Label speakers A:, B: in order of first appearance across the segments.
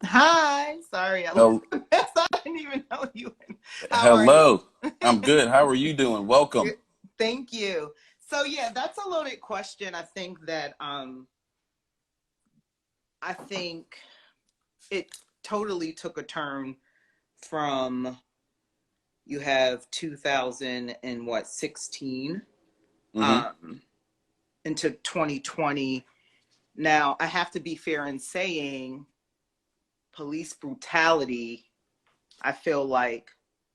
A: Hi. Sorry, I left
B: Hel-
A: a mess. I didn't even know you. How are you?
B: Hello. I'm good. How are you doing?
A: Good.
B: Welcome.
A: Thank you. So yeah, that's a loaded question. I think it totally took a turn from you have 2000 and what 16
B: Hmm.
A: um into 2020. Now, I have to be fair in saying police brutality, I feel like,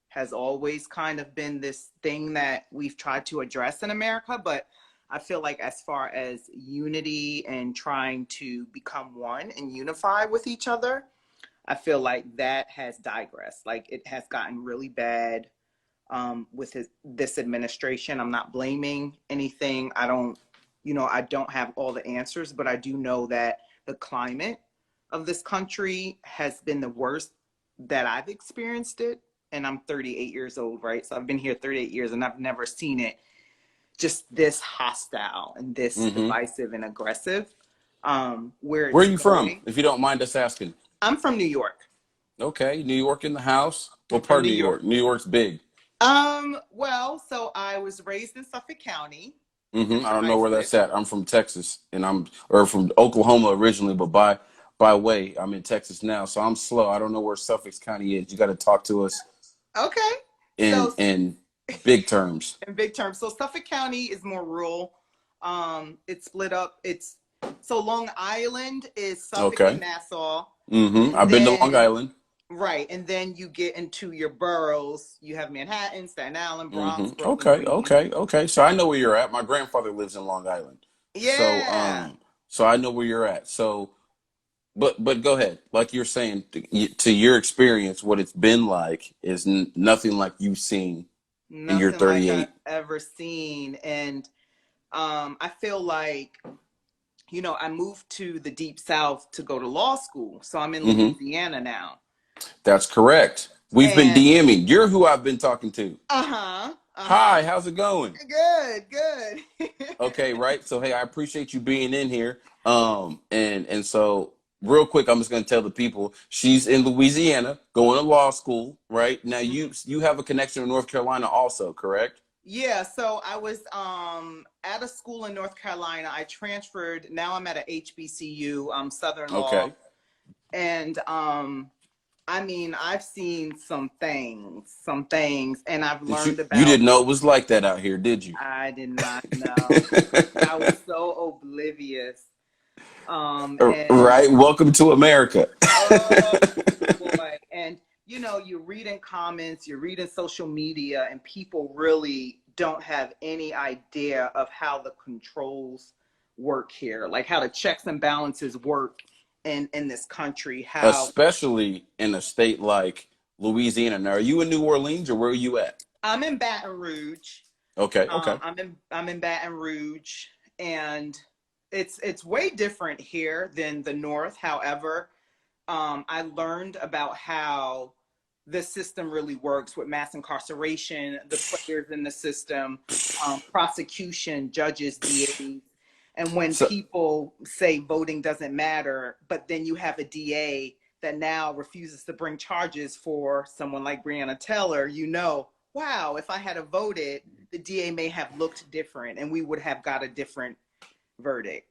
A: has always kind of been this thing that we've tried to address in America. But I feel like, as far as unity and trying to become one and unify with each other, I feel like that has digressed. Like, it has gotten really bad with this administration. I'm not blaming anything. I don't have all the answers, but I do know that the climate of this country has been the worst that I've experienced it. And I'm 38 years old, right? So I've been here 38 years and I've never seen it just this hostile and this
B: Hmm.
A: divisive and aggressive. Where
B: Where
A: it's
B: are you from,
A: going.
B: if you don't mind us asking?
A: I'm from New York.
B: Okay, New York in the house.
A: I'm
B: What
A: from
B: part of
A: New
B: New
A: York.
B: York? New York's big.
A: Well, so I was raised in Suffolk County.
B: Hmm.
A: That's
B: I
A: where
B: don't
A: I
B: know where
A: live.
B: that's at. I'm from Texas, and or from Oklahoma originally, but by way, I'm in Texas now, so I'm slow. I don't know where Suffolk County is. You got to talk to us
A: Okay.
B: in
A: So
B: in big terms.
A: in big terms, so Suffolk County is more rural. It's split up. It's so Long Island is Suffolk and
B: Okay.
A: Nassau, and
B: I've been to Long
A: then
B: Island.
A: right, and then you get into your boroughs. You have Manhattan, Staten Island, Bronx, Brooklyn,
B: Okay,
A: Queens.
B: okay, okay. So I know where you're at. My grandfather lives in Long Island. So
A: Yeah.
B: so I know where you're at. So but go ahead. Like you're saying, to your experience, what it's been like is nothing like you've seen in your
A: Nothing like I've
B: 38.
A: ever seen. And I feel like, I moved to the deep south to go to law school. So I'm in
B: Hmm.
A: Louisiana now.
B: That's correct. We've been
A: And
B: DMing. You're who I've been talking to.
A: uh-huh, uh-huh.
B: Hi, how's it going?
A: Good, good.
B: Okay, right. So hey, I appreciate you being in here. And so real quick, I'm just gonna tell the people she's in Louisiana, going to law school, right? Now you have a connection to North Carolina also, correct?
A: Yeah, so I was at a school in North Carolina. I transferred. Now I'm at a HBCU, Southern Law.
B: Okay.
A: And I mean, I've seen some things, and I've
B: Did you
A: learned
B: you
A: about.
B: didn't know it was like that out here, did you?
A: I did not know. I was so oblivious. And
B: Right. Welcome to America.
A: oh boy. And you're reading comments, you're reading social media, and people really don't have any idea of how the controls work here, like how the checks and balances work in this country. How
B: Especially in a state like Louisiana. Now, are you in New Orleans or where are you at?
A: I'm in Baton Rouge.
B: Okay, okay.
A: I'm in Baton Rouge, and it's way different here than the North. However, I learned about how the system really works with mass incarceration, the players in the system, prosecution, judges, DAs. And when
B: So
A: people say voting doesn't matter, but then you have a DA that now refuses to bring charges for someone like Breonna Taylor, wow, if I had voted, the DA may have looked different and we would have got a different verdict.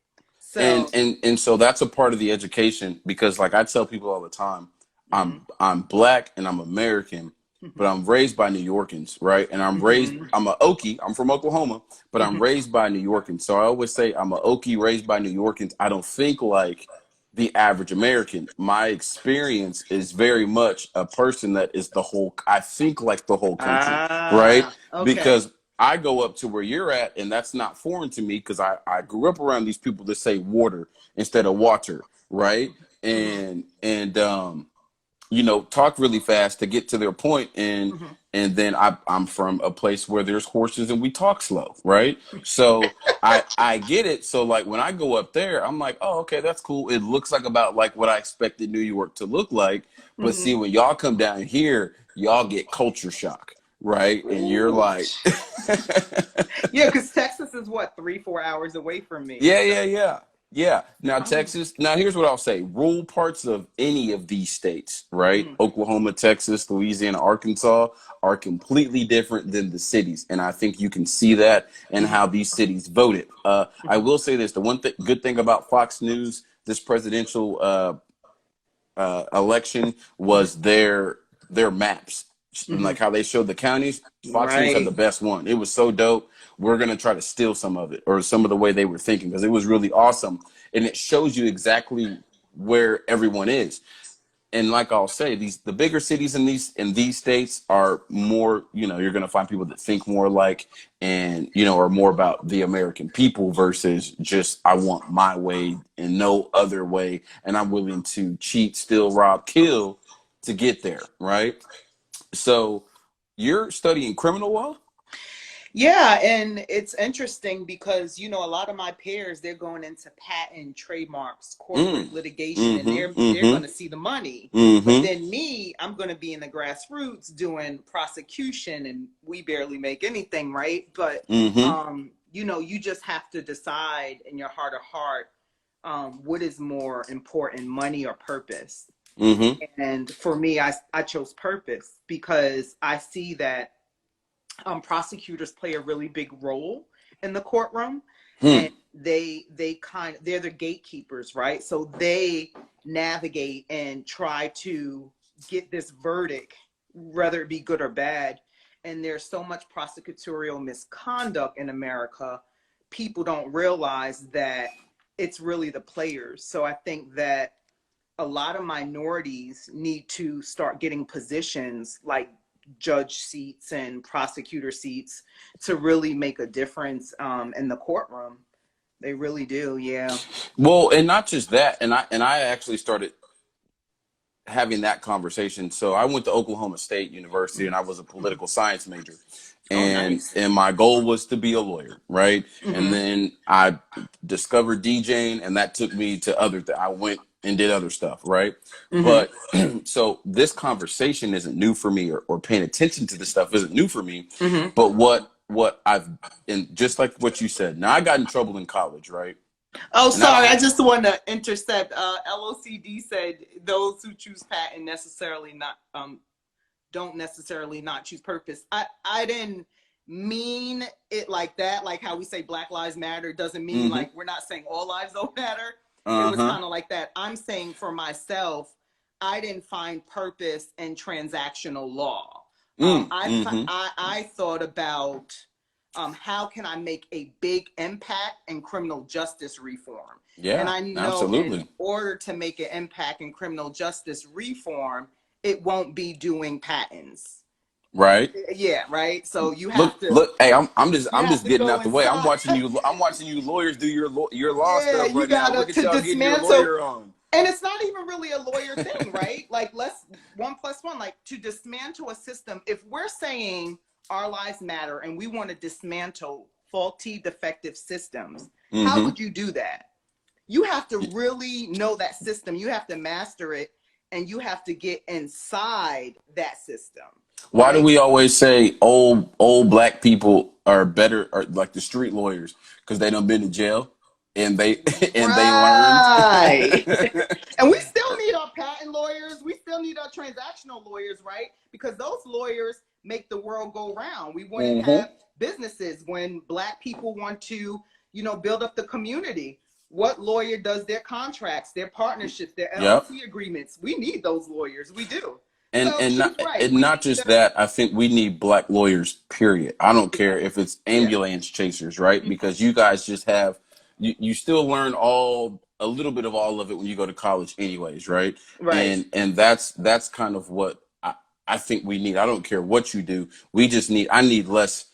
B: and
A: So,
B: and and so that's a part of the education because like I tell people all the time,
A: mm-hmm,
B: I'm black and I'm American, but
A: mm-hmm,
B: I'm raised by New Yorkans, right? And
A: mm-hmm,
B: I'm a Okie, I'm from Oklahoma, but I'm
A: mm-hmm.
B: raised by New Yorkans. So I always say I'm a Okie raised by New Yorkans. I don't think like the average American. My experience is very much a person that is I think like the whole country, right?
A: Okay.
B: Because I go up to where you're at, and that's not foreign to me because I grew up around these people that say water instead of water, right?
A: Mm-hmm,
B: And talk really fast to get to their point, and
A: mm-hmm.
B: I'm from a place where there's horses and we talk slow, right? So I get it. So like when I go up there, I'm like, oh, okay, that's cool. It looks like about like what I expected New York to look like. But see,
A: Mm-hmm.
B: when y'all come down here, y'all get culture shock, right? And you're
A: Ooh.
B: like,
A: Yeah, because Texas is what, 3, 4 hours away from me.
B: yeah,
A: So,
B: yeah, yeah. Yeah. Now,
A: Um,
B: Texas. Now, here's what I'll say: rural parts of any of these states, right?
A: mm,
B: Oklahoma, Texas, Louisiana, Arkansas, are completely different than the cities, and I think you can see that in
A: mhm,
B: how these cities voted. I
A: mhm,
B: will say this: the good thing about Fox News, this presidential election,
A: mhm,
B: was their maps and
A: mhm.
B: like how they showed the counties. Fox News had the
A: Right.
B: best one. It was so dope. We're gonna try to steal some of it or some of the way they were thinking because it was really awesome, and it shows you exactly where everyone is. And like I'll say, the bigger cities in these states are more, you're gonna find people that think more alike and are more about the American people versus just I want my way and no other way, and I'm willing to cheat, steal, rob, kill to get there, right? So you're studying criminal law?
A: Yeah, and it's interesting because a lot of my peers, they're going into patent, trademarks,
B: Mm.
A: corporate litigation, and
B: Mm-hmm.
A: they're
B: Mm-hmm.
A: going to see the money. But
B: Mm-hmm.
A: then me, I'm going to be in the grassroots doing prosecution, and we barely make anything, right? But
B: Mm-hmm.
A: you just have to decide in your heart of heart, what is more important, money or purpose.
B: Mm-hmm.
A: And for me, I chose purpose because I see that prosecutors play a really big role in the courtroom,
B: Hmm.
A: and they're the gatekeepers, right? So they navigate and try to get this verdict, whether it be good or bad. And there's so much prosecutorial misconduct in America, people don't realize that it's really the players. So I think that a lot of minorities need to start getting positions like judge seats and prosecutor seats to really make a difference in the courtroom. They really do, yeah.
B: Well, and not just that, and I actually started having that conversation. So I went to Oklahoma State University and I was a
A: Mhm.
B: political science major.
A: Oh,
B: And
A: nice.
B: and my goal was to be a lawyer, right? And
A: Hmm.
B: then I discovered DJing and that took me to I went and did other stuff, right?
A: Hmm.
B: But so this conversation isn't new for me or paying attention to this stuff isn't new for me.
A: Hmm.
B: But what I've and just like what you said, now I got in trouble in college, right?
A: Oh,
B: And I
A: sorry,
B: don't
A: I just want to intercept. LOCD said those who choose patent necessarily not don't necessarily not choose purpose. I didn't mean it like that, like how we say Black Lives Matter doesn't mean
B: mm-hmm.
A: like we're not saying all lives don't matter. It was
B: Uh-huh.
A: kind of like that. I'm saying for myself, I didn't find purpose in transactional law.
B: Mm-hmm.
A: I thought about how can I make a big impact in criminal justice reform. And
B: Yeah,
A: I know in
B: absolutely.
A: order to make an impact in criminal justice reform, it won't be doing patents.
B: Right.
A: Yeah, right. So
B: Look. Hey, I'm just
A: you have to
B: getting
A: go
B: out the way.
A: inside.
B: I'm watching you lawyers do your law
A: Yeah,
B: stuff
A: you
B: right now.
A: gotta
B: Look at
A: to
B: y'all getting your
A: dismantle.
B: lawyer on.
A: And it's not even really a lawyer thing, right? Like, let's 1 plus 1, like to dismantle a system. If we're saying our lives matter and we want to dismantle faulty, defective systems, how
B: Mm-hmm.
A: would you do that? You have to really know that system. You have to master it, and you have to get inside that system,
B: Why do
A: right?
B: we always say old black people are better, or like the street lawyers, because they done been to jail and they and they learned.
A: Right. And we still need our patent lawyers. We still need our transactional lawyers, right? Because those lawyers make the world go round. We wouldn't
B: Mm-hmm.
A: have businesses when Black people want to, build up the community. What lawyer does their contracts, their partnerships, their
B: Yep.
A: LLC agreements? We need those lawyers. We do.
B: And
A: So
B: and
A: she's
B: not
A: right.
B: and
A: We
B: not
A: need
B: just
A: them.
B: that, I think we need black lawyers, period. I don't
A: Yeah.
B: care if it's
A: Yeah.
B: ambulance chasers, right?
A: Mhm.
B: Because you guys just have you still learn a little bit of all of it when you go to college anyways, right?
A: Right.
B: And that's kind of what I think we need. I don't care what you do. I need less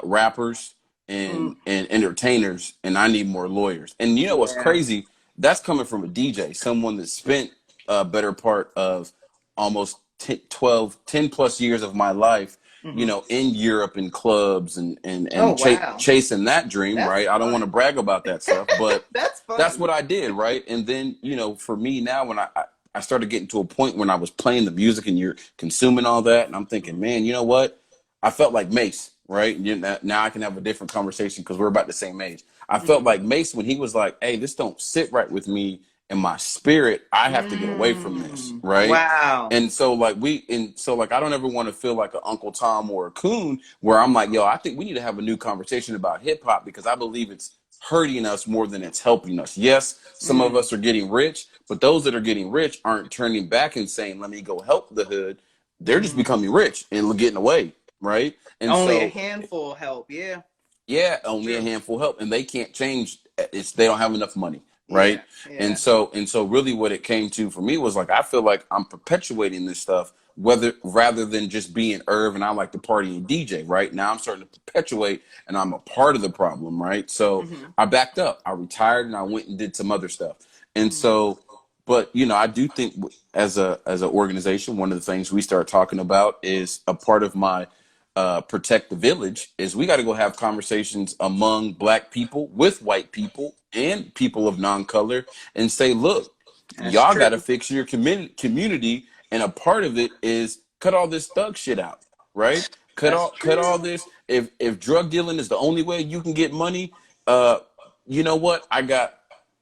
B: rappers
A: Mm.
B: and entertainers, and I need more lawyers. And you know what's
A: Yeah.
B: crazy? That's coming from a DJ, someone that spent a better part of almost 10, 12, 10 plus years of my life,
A: Hmm.
B: in Europe in clubs and
A: Oh, wow.
B: chasing that dream,
A: That's
B: right? I don't want to
A: fun.
B: brag about that stuff, but
A: That's
B: that's
A: fun.
B: what I did, right? And then, for me now, when I started getting to a point when I was playing the music and you're consuming all that, and I'm thinking, man, you know what? I felt like Mace, right? Now I can have a different conversation because we're about the same age. I felt like Mace when he was like, hey, this don't sit right with me in my spirit. I have to get away from this, right?
A: Wow.
B: And so like I don't ever want to feel like an Uncle Tom or a Coon where I'm like, yo, I think we need to have a new conversation about hip hop because I believe it's hurting us more than it's helping us. Yes, some of us are getting rich, but those that are getting rich aren't turning back and saying, let me go help the hood. They're just becoming rich and getting away, right? And
A: Only a
B: so
A: handful help. Yeah.
B: yeah, only a
A: True.
B: handful help, and they can't change. It's they don't have enough money, right?
A: Yeah. Yeah.
B: And so really, what it came to for me was like I feel like I'm perpetuating this stuff, whether rather than just being Irv and I like to party and DJ. Right now, I'm starting to perpetuate, and I'm a part of the problem, right? So
A: Mm-hmm.
B: I backed up, I retired, and I went and did some other stuff. And
A: Mm-hmm.
B: so, but you know, I do think as an organization, one of the things we start talking about is a part of my protect the village is we got to go have conversations among black people with white people and people of non-color and say, look,
A: That's
B: y'all got to
A: true.
B: fix your community. And a part of it is cut all this thug shit out, right?
A: That's
B: Cut all
A: true.
B: this. If drug dealing is the only way you can get money, uh, you know what? I got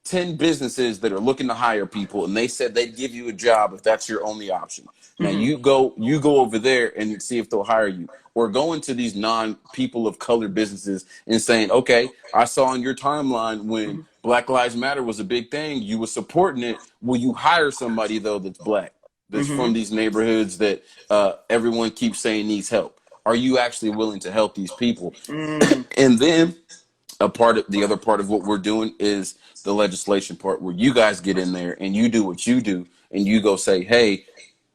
B: 10 businesses that are looking to hire people and they said they'd give you a job if that's your only option. Now
A: Mm-hmm.
B: you go over there and see if they'll hire you or go into these non people of color businesses and saying, okay, I saw on your timeline when
A: Mm-hmm.
B: Black Lives Matter was a big thing, you were supporting it. Will you hire somebody though that's black, that's
A: Mm-hmm.
B: from these neighborhoods that everyone keeps saying needs help? Are you actually willing to help these people?
A: Mm.
B: And then a part of the other part of what we're doing is the legislation part where you guys get in there and you do what you do and you go say, hey,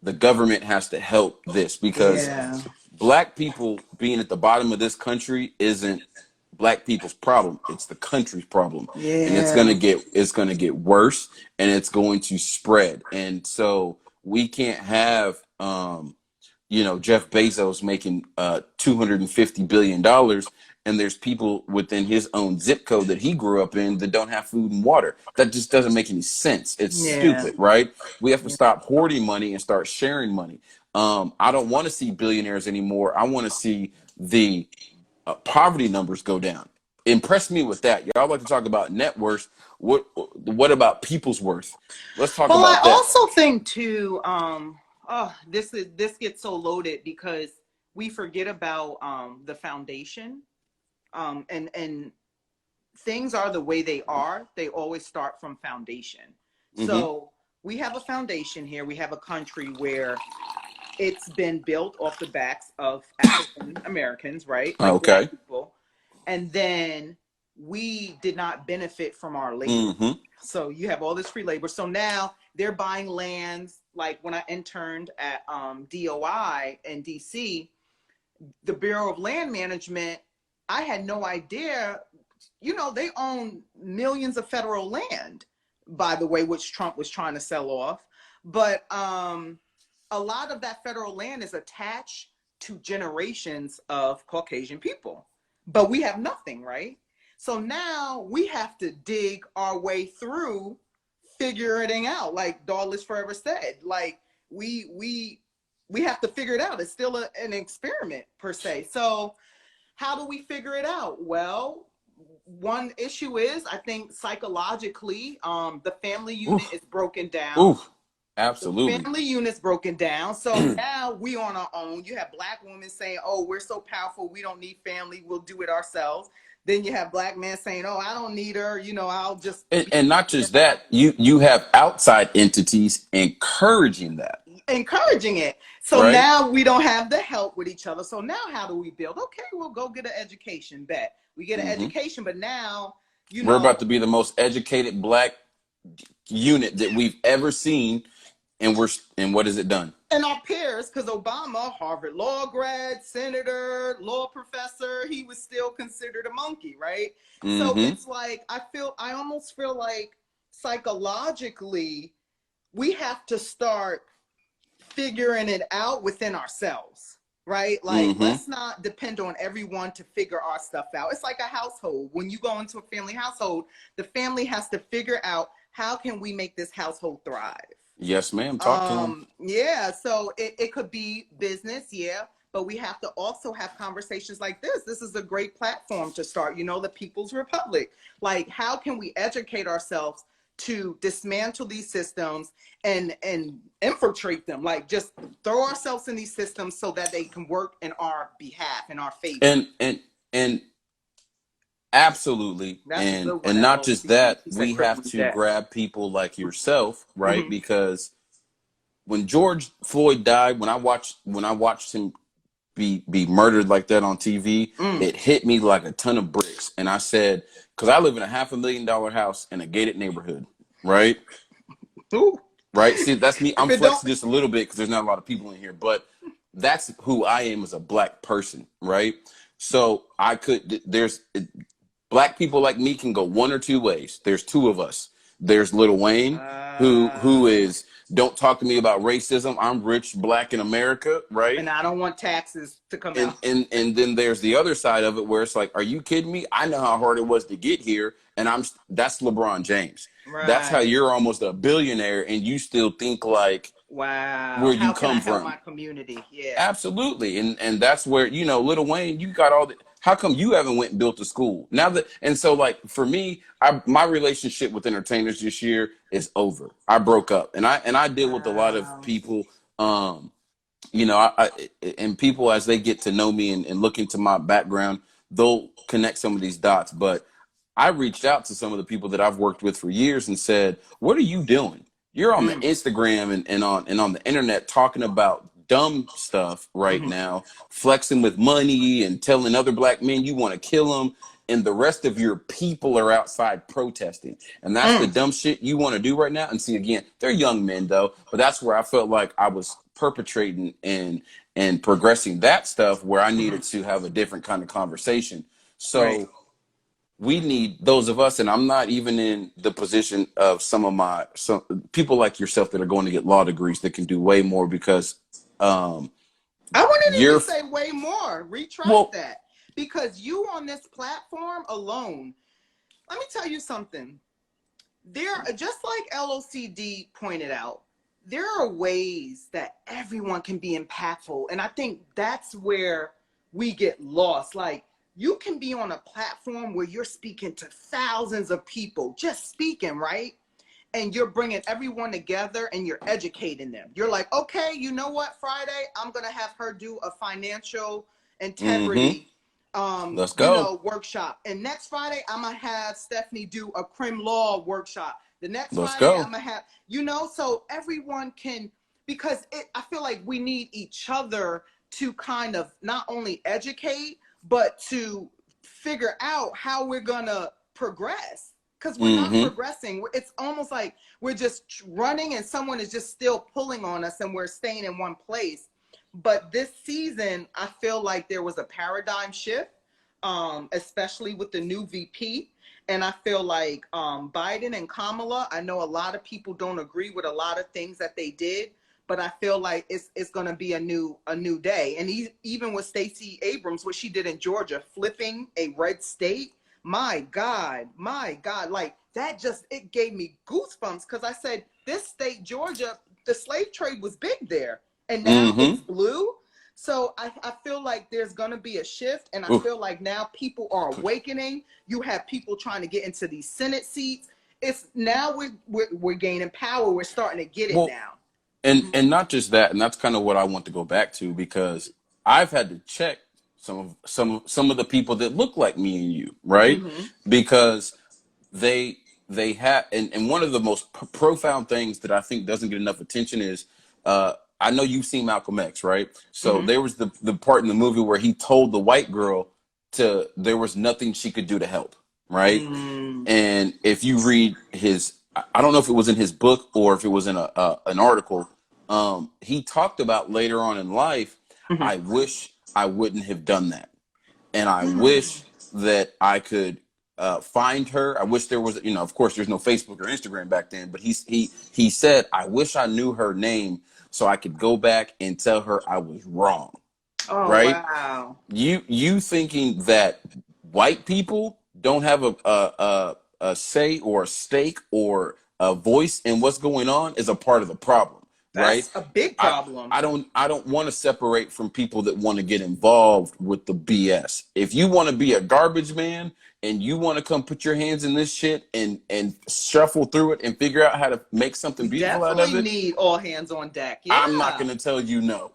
B: the government has to help this because
A: Yeah.
B: black people being at the bottom of this country isn't black people's problem. It's the country's problem. And
A: Yeah.
B: it's gonna get worse and it's going to spread. And so we can't have you know, Jeff Bezos making $250 billion, and there's people within his own zip code that he grew up in that don't have food and water. That just doesn't make any sense. It's
A: Yeah.
B: stupid, right? We have to stop hoarding money and start sharing money. I don't want to see billionaires anymore. I want to see the poverty numbers go down. Impress me with that. Y'all like to talk about net worth. What about people's worth? Let's talk
A: Well, I
B: about that.
A: also think too, oh, this gets so loaded because we forget about the foundation. And things are the way they are. They always start from foundation.
B: Hmm.
A: So we have a foundation here. We have a country where it's been built off the backs of African Americans, right? Like black
B: Okay.
A: people. And then we did not benefit from our labor.
B: Hmm.
A: So you have all this free labor. So now they're buying lands. Like when I interned at DOI in DC, the Bureau of Land Management, I had no idea, you know, they own millions of federal land, by the way, which Trump was trying to sell off. But a lot of that federal land is attached to generations of Caucasian people. But we have nothing, right? So now we have to dig our way through figuring out, like Dawless Forever said. Like we have to figure it out. It's still an experiment per se. So how do we figure it out? Well, one issue is I think psychologically, the family unit
B: Oof.
A: is broken down.
B: Oof.
A: The
B: Absolutely.
A: family unit's broken down. So now we on our own. You have black women saying, oh, we're so powerful, we don't need family, we'll do it ourselves. Then you have black men saying, oh, I don't need her, you know, I'll just be
B: And not just that, you have outside entities encouraging that,
A: encouraging it. So
B: right?
A: now we don't have the help with each other. So now how do we build? Okay, we'll go get an education. Bet we get an
B: Hmm.
A: education, but now you
B: We're
A: know,
B: about to be the most educated black unit that we've ever seen, and what has it done?
A: and our peers, because Obama, Harvard law grad, senator, law professor, he was still considered a monkey, right? So
B: Hmm.
A: it's like I almost feel like psychologically we have to start figuring it out within ourselves, right? Like,
B: Hmm.
A: let's not depend on everyone to figure our stuff out. It's like a household. When you go into a family household, the family has to figure out how can we make this household thrive.
B: Yes, ma'am. Talk to him.
A: Yeah, so it could be business, yeah, but we have to also have conversations like this. This is a great platform to start, the People's Republic. Like, how can we educate ourselves to dismantle these systems and infiltrate them? Like, just throw ourselves in these systems so that they can work in our behalf, in our favor.
B: And absolutely.
A: That's a
B: And
A: good one.
B: not just
A: LOCD.
B: that,
A: She said
B: we have
A: crippling
B: to
A: debt.
B: grab people like yourself, right?
A: Mm-hmm.
B: Because when George Floyd died, when I watched him be murdered like that on TV, it hit me like a ton of bricks. And I said, because I live in a $500,000 house in a gated neighborhood, right?
A: Ooh.
B: Right. See, that's me.
A: If
B: I'm
A: it don't,
B: flexing just a little bit because there's not a lot of people in here, but that's who I am as a black person, right? So there's black people like me can go one or two ways. There's two of us. There's Lil Wayne, who is don't talk to me about racism. I'm rich, black in America, right?
A: and I don't want taxes to come
B: And
A: out.
B: and then there's the other side of it where it's like, are you kidding me? I know how hard it was to get here, and that's LeBron James. That's how
A: Right.
B: you're almost a billionaire, and you still think like
A: Wow.
B: where
A: How
B: you
A: can I
B: come
A: help
B: from.
A: my community? Yeah.
B: Absolutely. And that's where, Lil Wayne, you got all the, how come you haven't went and built a school? And so like for me, my relationship with entertainers this year is over. I broke up and I deal with a lot of
A: Wow.
B: people, and people as they get to know me and look into my background, they'll connect some of these dots. But I reached out to some of the people that I've worked with for years and said, what are you doing? You're on the Instagram and on the internet talking about dumb stuff right now, flexing with money and telling other black men you want to kill them, and the rest of your people are outside protesting. And that's the dumb shit you want to do right now. And see, again, they're young men though, but that's where I felt like I was perpetrating and progressing that stuff where I needed to have a different kind of conversation. So
A: Right.
B: we need those of us, and I'm not even in the position of some people like yourself that are going to get law degrees that can do way more because
A: I wouldn't even
B: you're
A: say way more. Retract
B: well.
A: that. Because you on this platform alone, let me tell you something. Just like LOCD pointed out, there are ways that everyone can be impactful. And I think that's where we get lost. Like, you can be on a platform where you're speaking to thousands of people, just speaking, right? And you're bringing everyone together and you're educating them. You're like, okay, you know what, Friday, I'm going to have her do a financial integrity
B: Let's go.
A: workshop. And next Friday, I'm going to have Stephanie do a crim law workshop. The next
B: Let's
A: Friday,
B: go.
A: I'm going to have, so everyone can, because I feel like we need each other to kind of not only educate, but to figure out how we're going to progress. Because we're not progressing. It's almost like we're just running and someone is just still pulling on us and we're staying in one place. But this season, I feel like there was a paradigm shift, especially with the new VP. And I feel like Biden and Kamala, I know a lot of people don't agree with a lot of things that they did, but I feel like it's going to be a new day. And even with Stacey Abrams, what she did in Georgia, flipping a red state, my God, like that it gave me goosebumps because I said, this state, Georgia, the slave trade was big there and now it's blue. So I feel like there's going to be a shift, and I feel like now people are awakening. You have people trying to get into these Senate seats. It's now we're gaining power. We're starting to get it now.
B: And not just that, and that's kind of what I want to go back to because I've had to check some of the people that look like me and you, right? Because they have, and one of the most profound things that I think doesn't get enough attention is I know you've seen Malcolm X, right? So there was the part in the movie where he told the white girl there was nothing she could do to help, right? And if you read I don't know if it was in his book or if it was in an article, he talked about later on in life, I wish I wouldn't have done that. And I wish that I could find her. I wish there was, of course there's no Facebook or Instagram back then, but he said, I wish I knew her name so I could go back and tell her I was wrong.
A: Oh,
B: right?
A: wow.
B: You thinking that white people don't have a say or a stake or a voice in what's going on is a part of the problem. right?
A: That's a big problem.
B: I don't want to separate from people that want to get involved with the BS. If you want to be a garbage man and you want to come put your hands in this shit and shuffle through it and figure out how to make something
A: We
B: beautiful out of
A: definitely
B: it,
A: need all hands on deck.
B: I'm not
A: Yeah.
B: going to tell you no.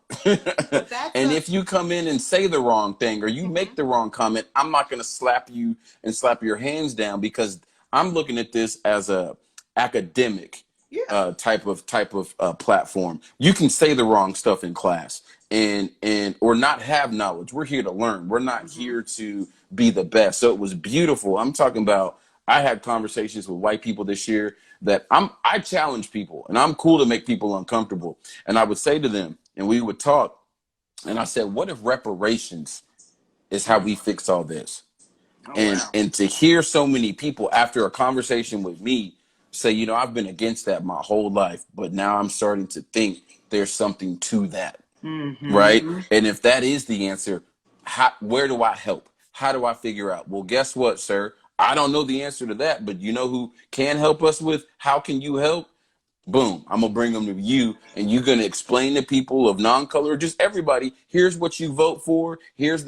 A: But that's
B: And
A: a
B: if you come in and say the wrong thing or you make
A: mhm.
B: the wrong comment, I'm not going to slap you and slap your hands down, because I'm looking at this as a academic
A: Yeah.
B: type of platform. You can say the wrong stuff in class and or not have knowledge. We're here to learn. We're not
A: Hmm.
B: here to be the best. So it was beautiful. I'm talking about, I had conversations with white people this year that I challenge people, and I'm cool to make people uncomfortable. And I would say to them, and we would talk, and I said, what if reparations is how we fix all this?
A: Oh wow.
B: And to hear so many people after a conversation with me say, you know, I've been against that my whole life, but now I'm starting to think there's something to that, right?
A: Hmm.
B: And if that is the answer, where do I help? How do I figure out? Well, guess what, sir? I don't know the answer to that, but you know who can help us with how can you help? Boom, I'm gonna bring them to you, and you're gonna explain to people of non-color, just everybody, here's what you vote for. Here's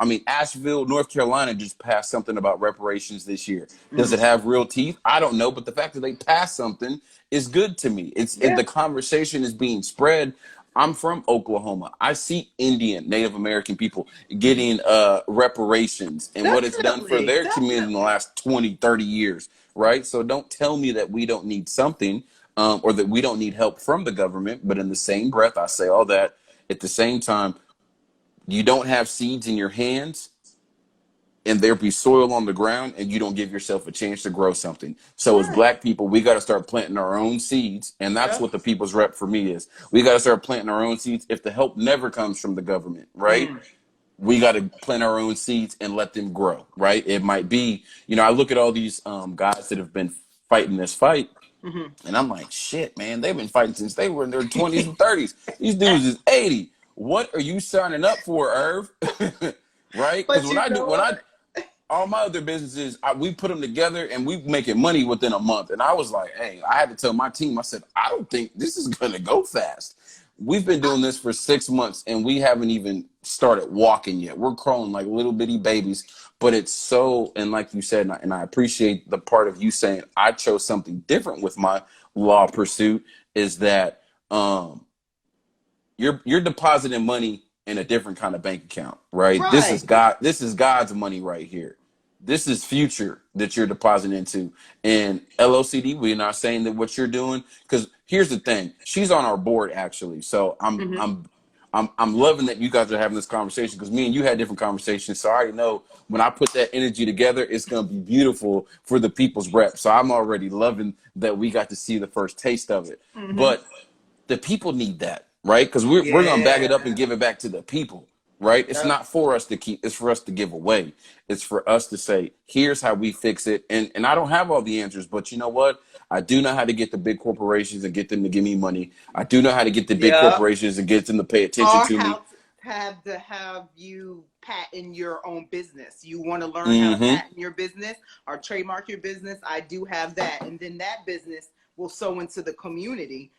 B: I mean, Asheville, North Carolina just passed something about reparations this year. Does it have real teeth? I don't know, but the fact that they passed something is good to me.
A: Yeah.
B: The conversation is being spread. I'm from Oklahoma. I see Indian, Native American people
A: Hmm.
B: getting reparations and what it's done for
A: Definitely.
B: their community in the
A: Definitely.
B: last 20, 30 years, right? So don't tell me that we don't need something, or that we don't need help from the government. But in the same breath, I say all that. At the same time, you don't have seeds in your hands and there be soil on the ground and you don't give yourself a chance to grow something. So as
A: Right.
B: black people, we got to start planting our own seeds. And that's
A: Yep.
B: what the people's rep for me is. We got to start planting our own seeds. If the help never comes from the government, right?
A: Mm.
B: We got to plant our own seeds and let them grow, right? It might be, you know, I look at all these guys that have been fighting this fight,
A: Hmm.
B: and I'm like, shit, man, they've been fighting since they were in their 20s and 30s. These dudes is 80. What are you signing up for, Irv? Right? Because
A: But you know
B: when I
A: what?
B: all my other businesses, we put them together and we making money within a month. And I was like, hey, I had to tell my team, I said, I don't think this is going to go fast. We've been
A: I,
B: doing this for 6 months and we haven't even started walking yet. We're crawling like little bitty babies, but it's so, and like you said, and I appreciate the part of you saying I chose something different with my law pursuit, is that you're depositing money in a different kind of bank account, right?
A: right.
B: This is God's money right here. This is future that you're depositing into. And LOCD, we're not saying that what you're doing, because here's the thing. She's on our board actually. So
A: Hmm.
B: I'm loving that you guys are having this conversation, because me and you had different conversations. So I already know when I put that energy together, it's gonna be beautiful for the people's rep. So I'm already loving that we got to see the first taste of it.
A: Hmm.
B: But the people need that, right? Because we're gonna bag it up and
A: Yeah.
B: give it back to the people, right? It's
A: Yep.
B: not for us to keep, it's for us to give away. It's for us to say, here's how we fix it. And I don't have all the answers, but you know what? I do know how to get the big corporations and get them to give me money. I do know how to get the big
A: Yep.
B: corporations and get them to pay attention
A: Or
B: to
A: how
B: me.
A: to have you patent your own business. You want to learn how to
B: Mm-hmm.
A: patent your business or trademark your business. I do have that, and then that business will sow into the community.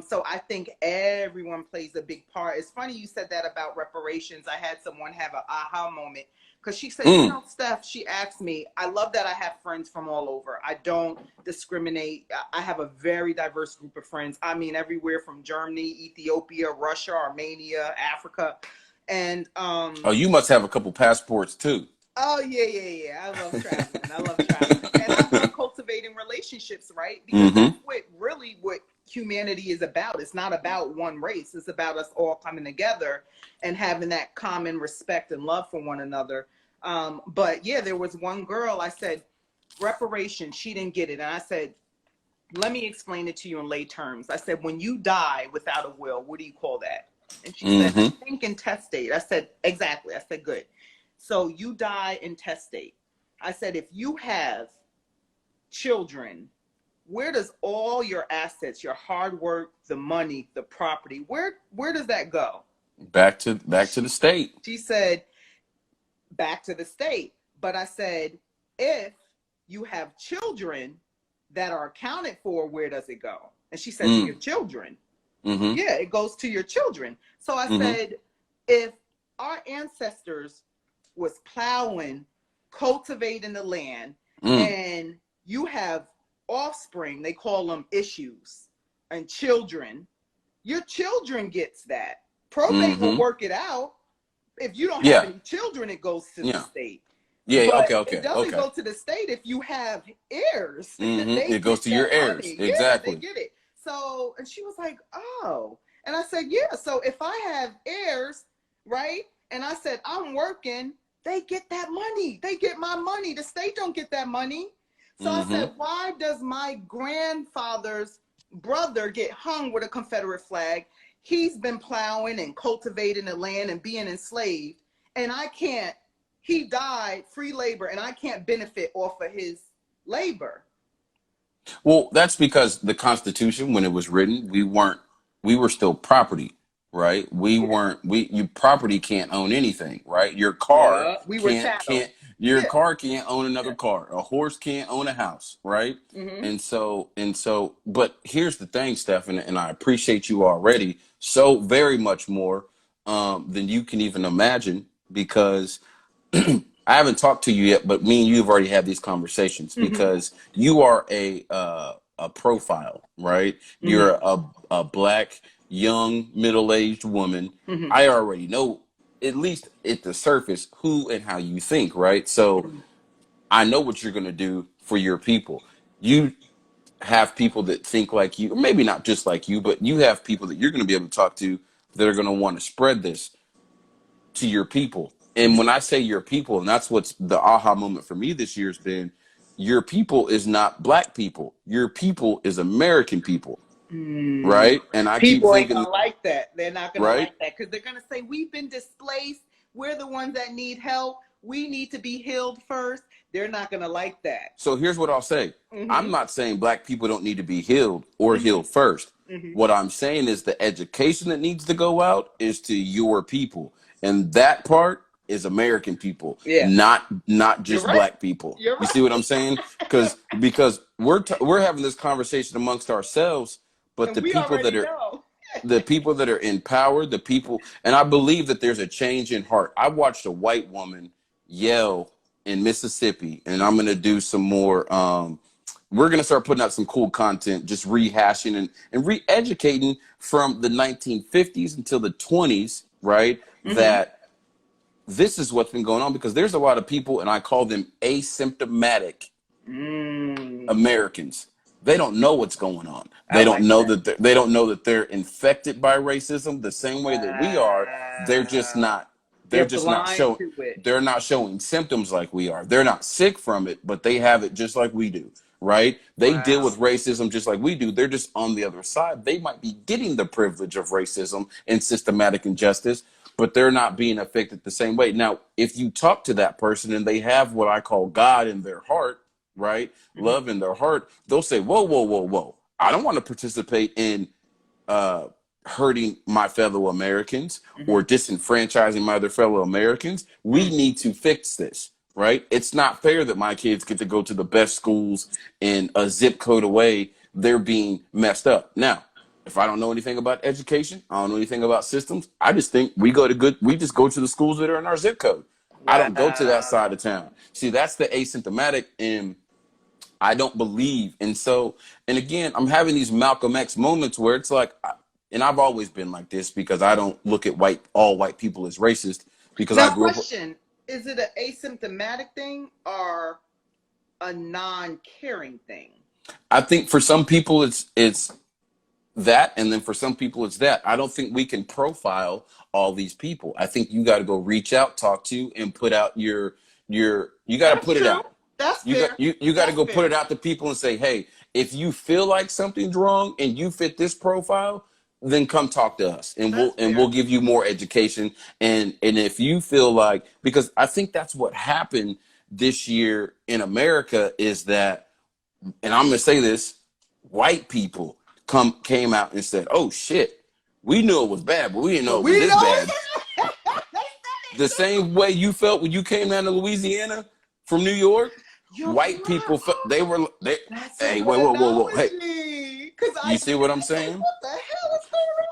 A: So I think everyone plays a big part. It's funny you said that about reparations. I had someone have an aha moment because she said, you
B: Mm.
A: know, Steph, she asked me, I love that I have friends from all over. I don't discriminate. I have a very diverse group of friends. I mean, everywhere from Germany, Ethiopia, Russia, Armenia, Africa. And
B: Oh, you must have a couple passports too.
A: oh yeah. I love traveling. I love traveling. And I love cultivating relationships, right? Because
B: Mm-hmm.
A: that's what humanity is about. It's not about one race. It's about us all coming together and having that common respect and love for one another. But yeah, there was one girl, I said, reparations, she didn't get it. And I said, let me explain it to you in lay terms. I said, when you die without a will, what do you call that? And she said,
B: Mm-hmm.
A: I think intestate. I said, exactly. I said, good. So you die intestate. I said, if you have children, where does all your assets, your hard work, the money, the property, where does that go?
B: Back to the state.
A: She said, back to the state. But I said, if you have children that are accounted for, where does it go? And she said, to
B: Mm.
A: your children.
B: Mm-hmm.
A: Yeah, it goes to your children. So I
B: Mm-hmm.
A: said, if our ancestors was plowing, cultivating the land,
B: Mm.
A: and you have offspring, they call them issues, and children, your children gets that. Probate will
B: Mm-hmm.
A: work it out. If you don't have
B: Yeah.
A: any children, it goes to the
B: Yeah.
A: state.
B: Yeah. Okay.
A: But it
B: Okay.
A: doesn't
B: Okay.
A: go to the state if you have heirs.
B: Mm-hmm.
A: They
B: It goes
A: get
B: to your
A: that
B: heirs.
A: money. Yeah, they
B: Exactly.
A: get it. So, and she was like, oh. And I said, yeah. So if I have heirs, right? And I said, I'm working, they get that money. They get my money. The state don't get that money. So I
B: Mm-hmm.
A: said, why does my grandfather's brother get hung with a Confederate flag? He's been plowing and cultivating the land and being enslaved. And I can't, he died free labor and I can't benefit off of his labor.
B: Well, that's because the Constitution, when it was written, we were still property, right? We
A: Yeah.
B: weren't, you property can't own anything, right?
A: Yeah. We were chattel.
B: Your
A: Yeah.
B: car can't own
A: Yeah.
B: another car. A horse can't own a house, right?
A: Mm-hmm.
B: And so, but here's the thing, Stephan, and I appreciate you already so very much more than you can even imagine because I haven't talked to you yet, but me and you have already had these conversations
A: Mm-hmm.
B: because you are a profile, right?
A: Mm-hmm.
B: You're a black, young, middle-aged woman.
A: Mm-hmm.
B: I already know, at least at the surface, who and how you think, right? So I know what you're going to do for your people. You have people that think like you, or maybe not just like you, but you have people that you're going to be able to talk to that are going to want to spread this to your people. And when I say your people, and that's what's the aha moment for me this year has been, your people is not black people. Your people is American people,
A: Mm.
B: right? And I keep
A: People ain't
B: thinking,
A: gonna like that. They're not gonna
B: right?
A: like that because they're gonna say we've been displaced. We're the ones that need help. We need to be healed first. They're not gonna like that.
B: So here's what I'll say.
A: Mm-hmm.
B: I'm not saying black people don't need to be healed or
A: Mm-hmm.
B: healed first.
A: Mm-hmm.
B: What I'm saying is the education that needs to go out is to your people. And that part is American people,
A: Yeah,
B: not
A: you're
B: just
A: right.
B: black people.
A: You're
B: You
A: right.
B: see what I'm saying? Because we're having this conversation amongst ourselves, but
A: And we already know.
B: the people that are in power, the people, and I believe that there's a change in heart. I watched a white woman yell in Mississippi, and I'm gonna do some more. We're gonna start putting out some cool content, just rehashing and re-educating from the 1950s until the 20s, right?
A: Mm-hmm.
B: That this is what's been going on because there's a lot of people, and I call them asymptomatic
A: Mm.
B: Americans. They don't know what's going on.
A: I like
B: They don't know that they're infected by racism the same way that we are. They're just
A: Wow.
B: not they're
A: They're
B: just not
A: blind
B: showing
A: to it.
B: they're not showing symptoms like we are. They're not sick from it, but they have it just like we do, right? They deal
A: Wow.
B: with racism just like we do. They're just on the other side. They might be getting the privilege of racism and systematic injustice, but they're not being affected the same way. Now, if you talk to that person and they have what I call God in their heart, right?
A: Mm-hmm.
B: Love in their heart, they'll say, whoa, whoa, whoa, whoa. I don't want to participate in uh, hurting my fellow Americans
A: Mm-hmm.
B: or disenfranchising my other fellow Americans. We
A: Mm.
B: need to fix this, right? It's not fair that my kids get to go to the best schools in a zip code away. They're being messed up. Now, if I don't know anything about education, I don't know anything about systems. I just think we just go to the schools that are in our zip code. I don't go to that side
A: Wow.
B: of town. See, that's the asymptomatic, and I don't believe. And so, and again, I'm having these Malcolm X moments where it's like, and I've always been like this because I don't look at all white people as racist because I
A: Now,
B: grew up.
A: question: is it an asymptomatic thing or a non-caring thing?
B: I think for some people it's that, and then for some people it's that. I don't think we can profile all these people. I think you got to go reach out, talk to, and put out you got to
A: That's
B: put it
A: true.
B: out.
A: That's
B: You
A: fair.
B: got you got to
A: That's
B: go put
A: fair.
B: it out to people and say, hey, if you feel like something's wrong and you fit this profile, then come talk to us, and
A: That's
B: we'll
A: fair.
B: give you more education. And if you feel like, because I think that's what happened this year in America is that, and I'm gonna say this, white people came out and said, oh shit, we knew it was bad, but we didn't know
A: But
B: it
A: we
B: was this
A: know
B: bad.
A: they
B: The
A: said it.
B: same way you felt when you came down to Louisiana from New York,
A: You're
B: white people felt
A: right.
B: they
A: That's a
B: hey,
A: good
B: whoa, hey,
A: analogy. Because I
B: you
A: did
B: see what I'm
A: say,
B: saying?
A: what the hell is going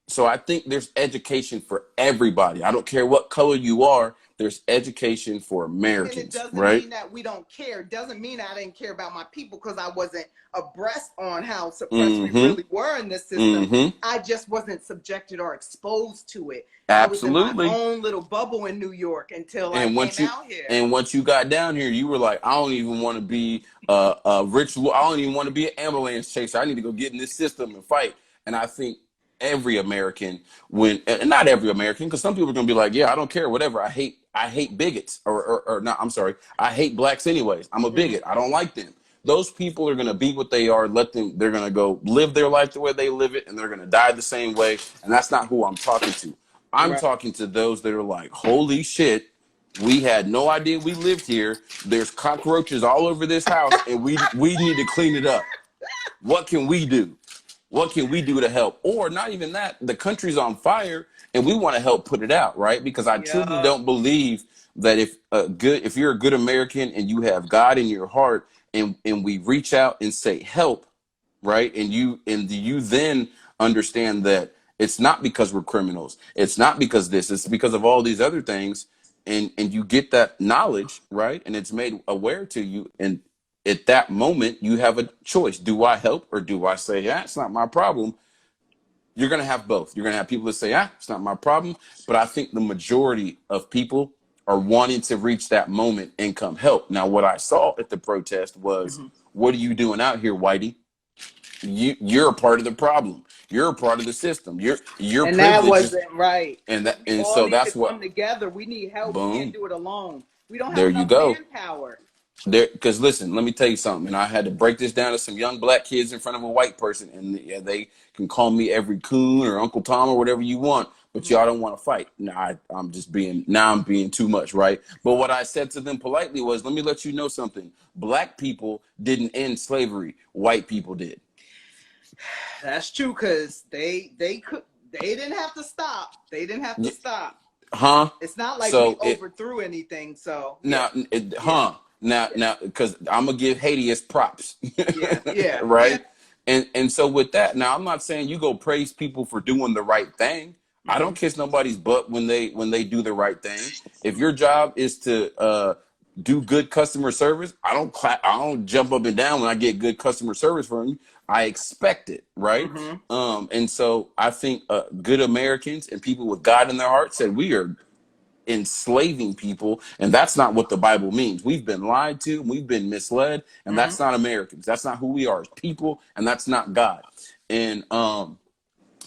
B: So I think there's education for everybody. I don't care what color you are. There's education for
A: And it
B: Americans,
A: doesn't
B: right?
A: mean that we don't care. It doesn't mean I didn't care about my people because I wasn't abreast on how suppressed we
B: Mm-hmm.
A: really were in this system.
B: Mm-hmm.
A: I just wasn't subjected or exposed to it. I was in my
B: Absolutely.
A: own little bubble in New York until I
B: And
A: came
B: once you
A: out here.
B: and once you got down here, you were like, I don't even want to be a rich. I don't even want to be an ambulance chaser. I need to go get in this system and fight. And I think every American, when and not every American, because some people are gonna be like, yeah, I don't care, whatever. I hate bigots, or not. I'm sorry, I hate blacks anyways. I'm a bigot. I don't like them. Those people are gonna be what they are. Let them. They're gonna go live their life the way they live it, and they're gonna die the same way. And that's not who I'm talking to. I'm
A: Right.
B: talking to those that are like, holy shit, we had no idea we lived here. There's cockroaches all over this house, and we need to clean it up. What can we do? What can we do to help? Or not even that, the country's on fire and we want to help put it out, right? Because I truly
A: Yeah.
B: don't believe that if you're a good American and you have God in your heart and we reach out and say help, right? And you then understand that it's not because we're criminals. It's not because it's because of all these other things. And you get that knowledge, right? And it's made aware to you. And at that moment, you have a choice. Do I help or do I say, yeah, it's not my problem? You're going to have both. You're going to have people that say, ah, it's not my problem. But I think the majority of people are wanting to reach that moment and come help. Now, what I saw at the protest was,
A: Mm-hmm.
B: what are you doing out here, Whitey? You're a part of the problem. You're a part of the system. Your
A: And that
B: privileges,
A: wasn't right. We
B: and
A: all
B: so
A: need to
B: that's what.
A: come together. We need help. We can't
B: Boom.
A: do it alone. We don't have
B: There you
A: enough
B: go.
A: manpower.
B: There, because listen, let me tell you something. And I had to break this down to some young black kids in front of a white person, and yeah, they can call me every coon or Uncle Tom or whatever you want, but y'all don't want to fight. I'm just being now. I'm being too much, right? But what I said to them politely was, let me let you know something. Black people didn't end slavery. White people did.
A: That's true because they didn't have to stop. They didn't have to stop.
B: Huh?
A: It's not like we
B: So
A: overthrew anything. So yeah,
B: now,
A: yeah, yeah,
B: now, because I'm gonna give Haiti its props,
A: yeah, yeah, yeah.
B: right? And so with that, now I'm not saying you go praise people for doing the right thing. I
A: Mm-hmm.
B: don't kiss nobody's butt when they do the right thing. If your job is to do good customer service, I don't clap, I don't jump up and down when I get good customer service from you. I expect it, right?
A: Mm-hmm.
B: And so I think good Americans and people with God in their heart said we are enslaving people, and that's not what the Bible means. We've been lied to, we've been misled, and
A: Mm-hmm.
B: that's not Americans. That's not who we are as people, and that's not God. And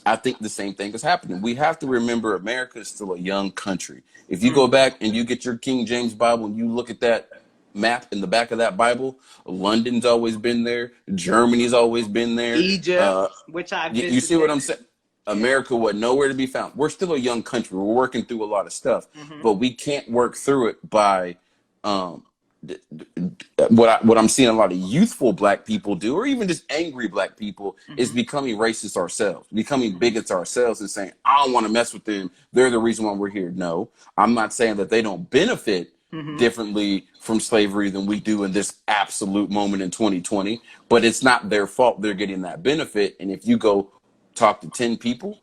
B: I think the same thing is happening. We have to remember America is still a young country. If you go back and you get your King James Bible and you look at that map in the back of that Bible, London's always been there, Germany's always been there.
A: Egypt, which I
B: You see what
A: visited.
B: I'm saying?
A: Yeah.
B: America was nowhere to be found. We're still a young country. We're working through a lot of stuff,
A: Mm-hmm.
B: but we can't work through it by um, what I'm seeing a lot of youthful black people do, or even just angry black people, is
A: Mm-hmm.
B: becoming racist ourselves, becoming
A: Mm-hmm.
B: bigots ourselves, and saying, "I don't want to mess with them. They're the reason why we're here." No, I'm not saying that they don't benefit
A: Mm-hmm.
B: differently from slavery than we do in this absolute moment in 2020, but it's not their fault they're getting that benefit. And if you go talk to 10 people,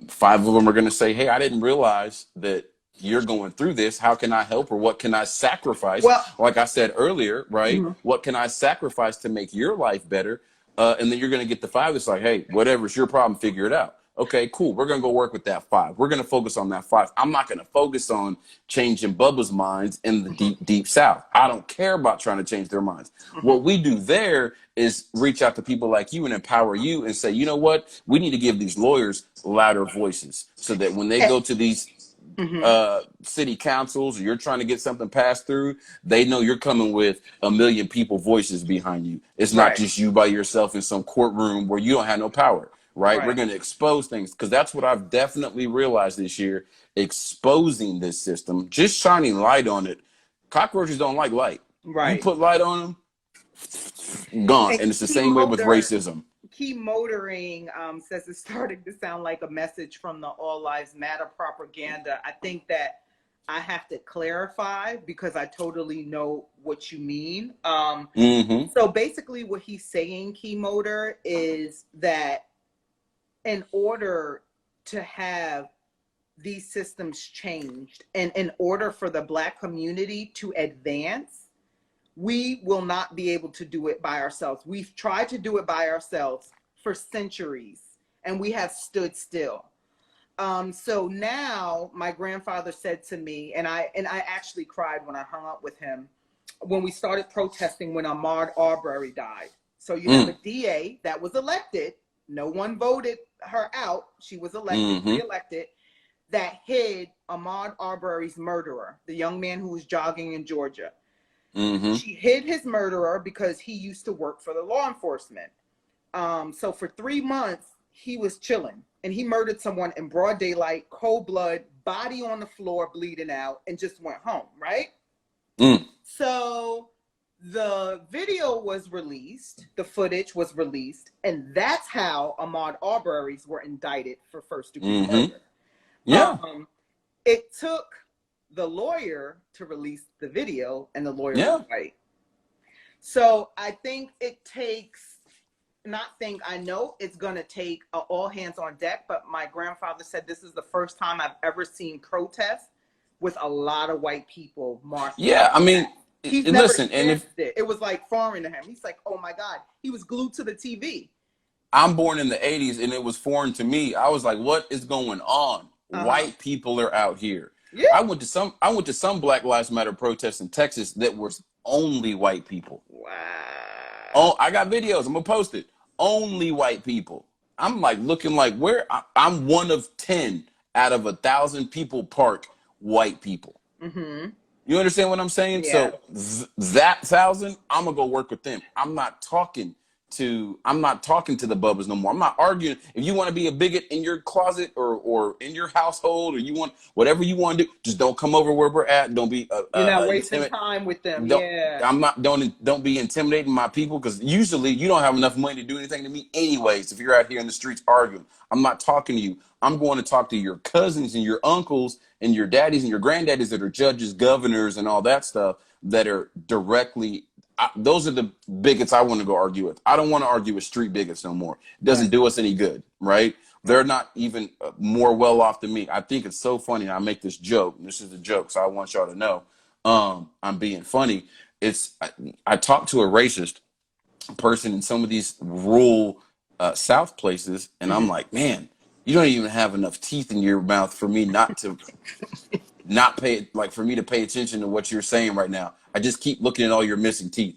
B: 5 of them are going to say, hey, I didn't realize that you're going through this. How can I help, or what can I sacrifice?
A: Well,
B: Like I said earlier, right?
A: mm-hmm.
B: What can I sacrifice to make your life better? And then you're going to get the 5 that's like, hey, whatever, it's your problem, figure it out. Okay, cool. We're going to go work with that 5. We're going to focus on that 5. I'm not going to focus on changing Bubba's minds in the
A: Mm-hmm.
B: deep, deep South. I don't care about trying to change their minds.
A: Mm-hmm.
B: What we do there is reach out to people like you and empower you and say, you know what? We need to give these lawyers louder voices so that when they go to these
A: Mm-hmm.
B: city councils, or you're trying to get something passed through, they know you're coming with a million people voices behind you. It's not
A: Right,
B: just you by yourself in some courtroom where you don't have no power, right? We're
A: right.
B: going to expose things, because that's what I've definitely realized this year, exposing this system, just shining light on it. Cockroaches don't like light. You
A: Right.
B: put light on them, gone.
A: And
B: And it's the same way with racism.
A: Key Motoring says it's starting to sound like a message from the All Lives Matter propaganda. I think that I have to clarify because I totally know what you mean.
B: Mm-hmm.
A: So basically, what he's saying, Key Motor, is that in order to have these systems changed. And in order for the Black community to advance, we will not be able to do it by ourselves. We've tried to do it by ourselves for centuries, and we have stood still. So now my grandfather said to me, and I actually cried when I hung up with him, when we started protesting when Ahmaud Arbery died. So you have a DA that was elected. No one voted her out. She was elected, re-elected, that hid Ahmaud Arbery's murderer, the young man who was jogging in Georgia. She hid his murderer because he used to work for the law enforcement. So for 3 months, he was chilling, and he murdered someone in broad daylight, cold blood, body on the floor, bleeding out, and just went home, right? So the video was released, the footage was released, and that's how Ahmaud Arbery's were indicted for first-degree murder.
B: Yeah.
A: It took the lawyer to release the video, and the lawyer was white. So I think it takes, I know it's going to take all hands on deck, but my grandfather said this is the first time I've ever seen protests with a lot of white people marching.
B: Yeah, I mean,
A: he's never experienced it. It was like foreign to him. He's like, oh my God. He was glued to the TV.
B: I'm born in the 80s, and it was foreign to me. I was like, what is going on? White people are out here.
A: Yeah.
B: I went to some Black Lives Matter protests in Texas that was only white people.
A: Wow.
B: Oh, I got videos. I'm gonna post it. Only white people. I'm like looking like I'm one of 10 out of 1,000 people park white people. You understand what I'm saying?
A: Yeah.
B: So that 1,000, I'm gonna go work with them. I'm not talking to the Bubbas no more. I'm not arguing. If you want to be a bigot in your closet or in your household, or you want whatever you want to do, just don't come over where we're at. Don't be
A: you're not wasting time with them.
B: Don't be intimidating my people, because usually you don't have enough money to do anything to me anyways. If you're out here in the streets arguing, I'm not talking to you. I'm going to talk to your cousins and your uncles and your daddies and your granddaddies that are judges, governors, and all that stuff that are directly. Those are the bigots I want to go argue with. I don't want to argue with street bigots no more. It doesn't do us any good, right? They're not even more well off than me. I think it's so funny. I make this joke. This is a joke, so I want y'all to know I'm being funny. I talked to a racist person in some of these rural South places, and I'm like, man, you don't even have enough teeth in your mouth for me not to for me to pay attention to what you're saying right now. I just keep looking at all your missing teeth,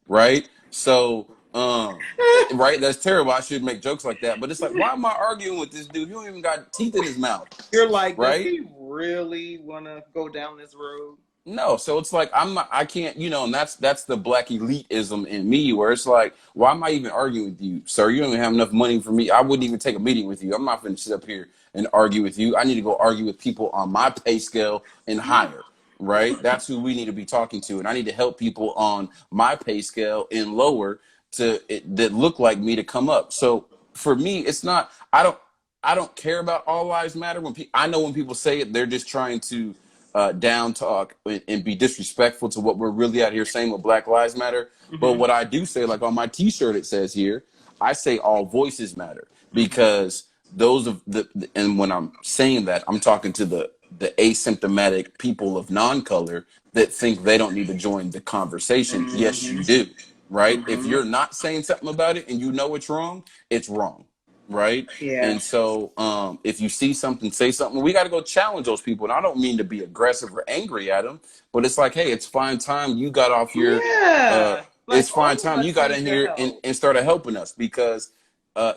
B: right? So, right, that's terrible. I should make jokes like that, but it's like, why am I arguing with this dude? He don't even got teeth in his mouth.
A: You're like,
B: right?
A: Does he really want to go down this road?
B: No, so it's like I can't, and that's the Black elitism in me, where it's like, why am I even arguing with you, sir? You don't even have enough money for me. I wouldn't even take a meeting with you. I'm not going to sit up here and argue with you. I need to go argue with people on my pay scale and higher, right? That's who we need to be talking to, and I need to help people on my pay scale and lower that look like me to come up. So for me, it's not. I don't care about all lives matter. I know when people say it, they're just trying to down talk and be disrespectful to what we're really out here saying with Black Lives Matter. But what I do say, like on my t-shirt, it says here, I say all voices matter, because those of and when I'm saying that, I'm talking to the asymptomatic people of non-color that think they don't need to join the conversation. Yes, you do, right? If you're not saying something about it and you know it's wrong, right?
A: Yeah.
B: And so if you see something, say something. We got to go challenge those people. And I don't mean to be aggressive or angry at them, but it's like, hey, it's fine time you got off your it's fine time you got in here and started helping us, because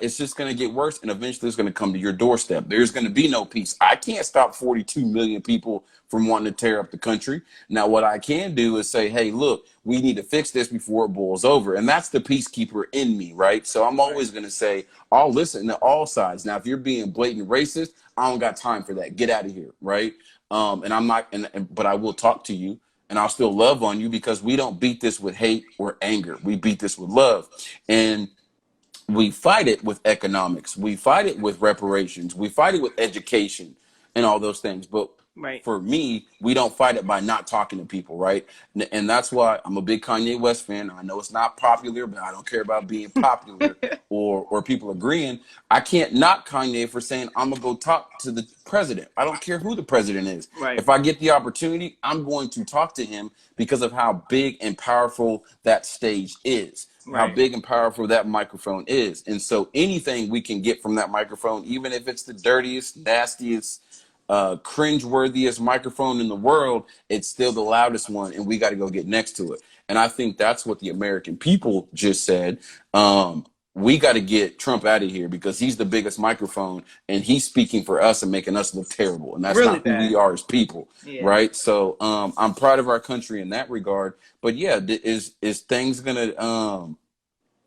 B: it's just going to get worse, and eventually it's going to come to your doorstep. There's going to be no peace. I can't stop 42 million people from wanting to tear up the country. Now, what I can do is say, hey, look, we need to fix this before it boils over. And that's the peacekeeper in me, right? So I'm always going to say, I'll listen to all sides. Now, if you're being blatant racist, I don't got time for that. Get out of here, right? And I'm not, but I will talk to you, and I'll still love on you, because we don't beat this with hate or anger. We beat this with love. And we fight it with economics. We fight it with reparations. We fight it with education and all those things. But
A: Right.
B: For me, we don't fight it by not talking to people, right? And that's why I'm a big Kanye West fan. I know it's not popular, but I don't care about being popular or people agreeing. I can't knock Kanye for saying I'm gonna go talk to the president. I don't care who the president is.
A: Right.
B: If I get the opportunity, I'm going to talk to him because of how big and powerful that stage is, how
A: Right.
B: big and powerful that microphone is. And so anything we can get from that microphone, even if it's the dirtiest, nastiest, cringe-worthiest microphone in the world, it's still the loudest one, and we got to go get next to it. And I think that's what the American people just said. We got to get Trump out of here because he's the biggest microphone, and he's speaking for us and making us look terrible. And that's
A: Really
B: not who
A: bad.
B: we are as people,
A: Yeah.
B: right? So I'm proud of our country in that regard. But yeah, is things gonna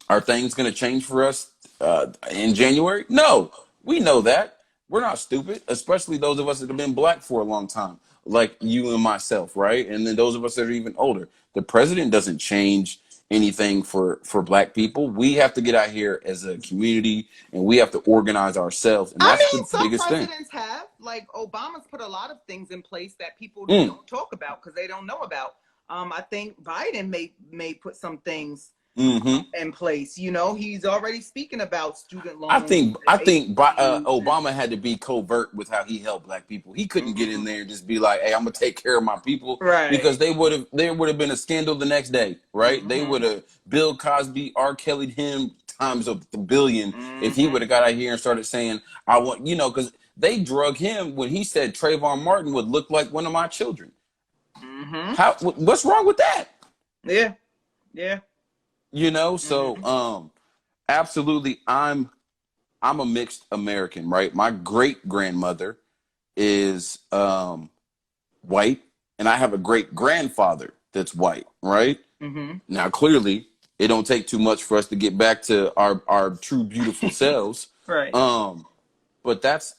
B: are things going to change for us in January? No, we know that. We're not stupid, especially those of us that have been black for a long time, like you and myself, right? And then those of us that are even older. The president doesn't change anything for black people. We have to get out here as a community and we have to organize ourselves. And
A: I
B: that's
A: mean,
B: the
A: some
B: biggest thing.
A: presidents have, like Obama's put a lot of things in place that people
B: Mm.
A: don't talk about because they don't know about. I think Biden may put some things
B: Hmm.
A: in place. You know, he's already speaking about student
B: I
A: loans,
B: think I think
A: HBCUs,
B: Obama had to be covert with how he helped black people. He couldn't get in
A: and,
B: there and just be like, "Hey, I'm gonna take care of my people," because
A: right.
B: they would have been a scandal the next day, right? They would
A: Hmm.
B: have Bill Cosby, R. Kelly'd him times a billion if he would
A: Hmm.
B: have got out here and started saying, "I want," because they drug him when he said Trayvon Martin would look like one of my children.
A: Hmm.
B: How? What's wrong with that?
A: Yeah. Yeah.
B: So
A: Hmm.
B: absolutely, I'm a mixed American, right? My great grandmother is white, and I have a great grandfather that's white, right?
A: Hmm.
B: Now, clearly, it don't take too much for us to get back to our true beautiful selves,
A: Right.
B: um, but that's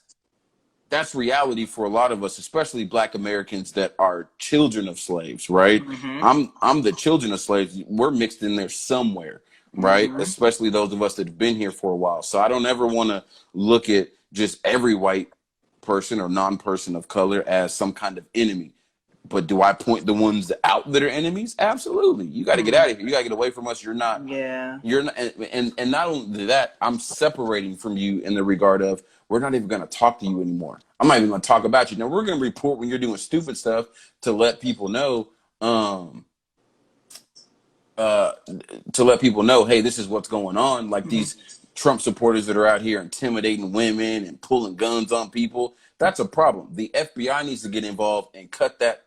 B: reality for a lot of us, especially Black Americans that are children of slaves, right?
A: Hmm.
B: I'm the children of slaves. We're mixed in there somewhere, right?
A: Hmm.
B: Especially those of us that have been here for a while. So I don't ever want to look at just every white person or non-person of color as some kind of enemy. But do I point the ones out that are enemies? Absolutely. You got to get out of here. You got to get away from us. You're not
A: Yeah.
B: you're not, and not only that, I'm separating from you in the regard of we're not even going to talk to you anymore. I'm not even going to talk about you. Now we're going to report when you're doing stupid stuff to let people know, uh, hey, this is what's going on. Like
A: Hmm.
B: these Trump supporters that are out here intimidating women and pulling guns on people. That's a problem. The FBI needs to get involved and cut that